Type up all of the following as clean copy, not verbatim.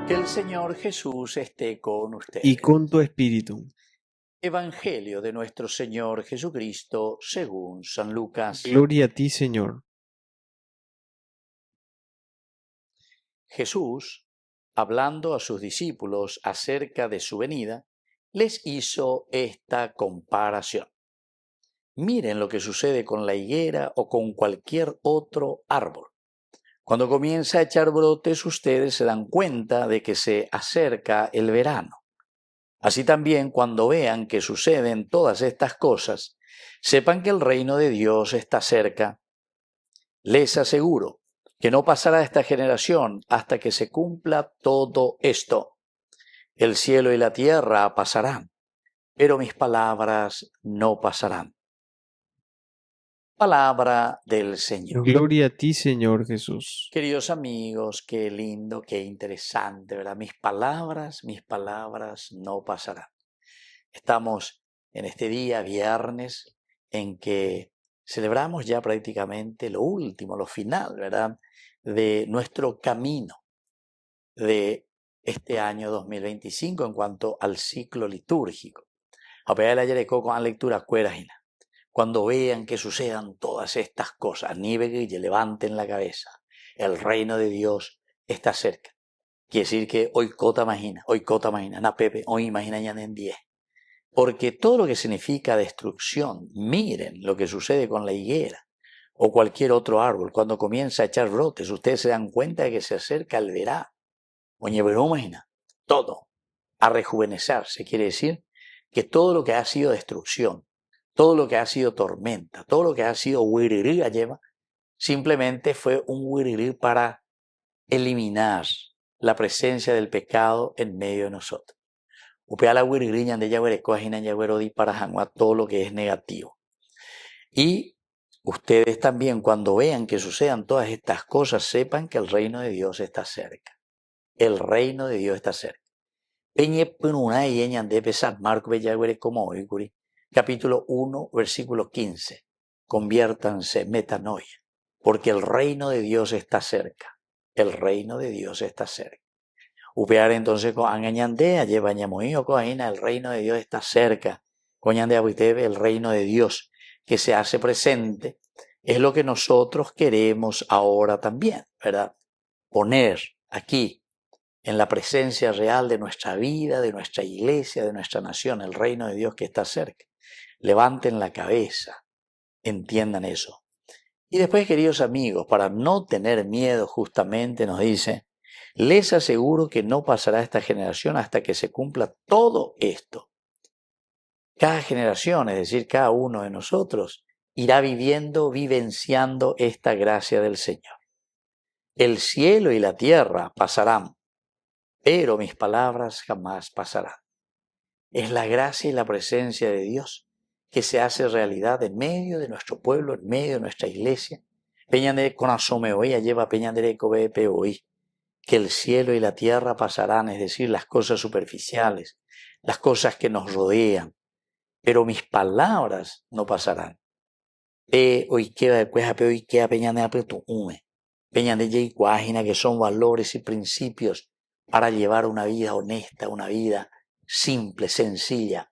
Que el Señor Jesús esté con y ustedes. con tu espíritu. Evangelio de nuestro Señor Jesucristo según San Lucas. Gloria a ti, Señor. Jesús, hablando a sus discípulos acerca de su venida, les hizo esta comparación. Miren lo que sucede con la higuera o con cualquier otro árbol. Cuando comienza a echar brotes, ustedes se dan cuenta de que se acerca el verano. Así también, cuando vean que suceden todas estas cosas, sepan que el reino de Dios está cerca. Les aseguro que no pasará esta generación hasta que se cumpla todo esto. El cielo y la tierra pasarán, pero mis palabras no pasarán. Palabra del Señor. Gloria a ti, Señor Jesús. Queridos amigos, qué lindo, qué interesante, ¿verdad? Mis palabras no pasarán. Estamos en este día, viernes, en que celebramos ya prácticamente lo último, lo final, ¿verdad?, de nuestro camino de este año 2025 en cuanto al ciclo litúrgico. A pegar ayer con la lectura cuerajina. Cuando vean que sucedan todas estas cosas, niveguille, levanten la cabeza. El reino de Dios está cerca. Quiere decir que hoy cota imagina, na Pepe, hoy imagina ya en 10. Porque todo lo que significa destrucción, miren lo que sucede con la higuera o cualquier otro árbol. Cuando comienza a echar brotes, ustedes se dan cuenta de que se acerca el verano. Oye, pero imagina, todo a rejuvenecerse. Quiere decir que todo lo que ha sido destrucción, todo lo que ha sido tormenta, todo lo que ha sido wirirí lleva, simplemente fue un wirirí para eliminar la presencia del pecado en medio de nosotros. Upea la wiririña de yaguerecoajina yaguerodi para januar todo lo que es negativo. Y ustedes también, cuando vean que sucedan todas estas cosas, sepan que el reino de Dios está cerca. El reino de Dios está cerca. Peñe pununa y eñan de pesar Marco Bellaguere como hoy, capítulo 1, versículo 15. Conviértanse, metanoia, porque el reino de Dios está cerca. El reino de Dios está cerca. Upear entonces con angañandea, lleva ñamoío coaina, el reino de Dios está cerca. Coñandea buitebe, el reino de Dios que se hace presente, es lo que nosotros queremos ahora también, ¿verdad? Poner aquí, en la presencia real de nuestra vida, de nuestra iglesia, de nuestra nación, el reino de Dios que está cerca. Levanten la cabeza, entiendan eso. Y después, queridos amigos, para no tener miedo, justamente nos dice, les aseguro que no pasará esta generación hasta que se cumpla todo esto. Cada generación, es decir, cada uno de nosotros, irá vivenciando esta gracia del Señor. El cielo y la tierra pasarán, pero mis palabras jamás pasarán. Es la gracia y la presencia de Dios que se hace realidad en medio de nuestro pueblo, en medio de nuestra iglesia. Peñande con asome hoy, lleva peñandere cobepe hoy. Que el cielo y la tierra pasarán, es decir, las cosas superficiales, las cosas que nos rodean, pero mis palabras no pasarán. Hoy queda hoy queda peñande y cuágina, que son valores y principios para llevar una vida honesta, una vida simple, sencilla,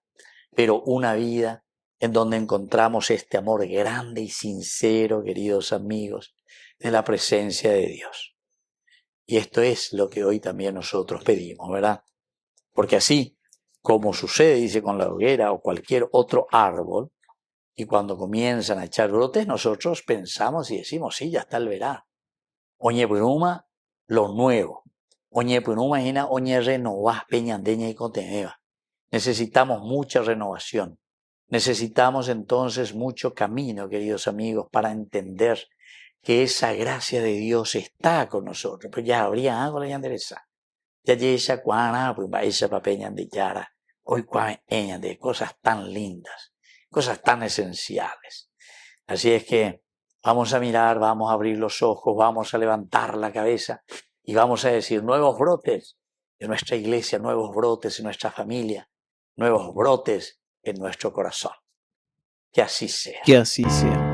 pero una vida en donde encontramos este amor grande y sincero, queridos amigos, de la presencia de Dios. Y esto es lo que hoy también nosotros pedimos, ¿verdad? Porque así, como sucede, dice, con la hoguera o cualquier otro árbol, y cuando comienzan a echar brotes, nosotros pensamos y decimos, sí, ya está el verano. Oñe Punuma, lo nuevo. Oñe Punuma, oñe renovás, peñandeña y conteneva. Necesitamos mucha renovación. Necesitamos entonces mucho camino, queridos amigos, para entender que esa gracia de Dios está con nosotros. Pero ya habría algo la yanderesa. Ya esa cuana, pues va esa papeña de yara. Hoy cuaña de cosas tan lindas, cosas tan esenciales. Así es que vamos a mirar, vamos a abrir los ojos, vamos a levantar la cabeza y vamos a decir nuevos brotes en nuestra iglesia, nuevos brotes en nuestra familia, nuevos brotes en nuestro corazón. Que así sea. Que así sea.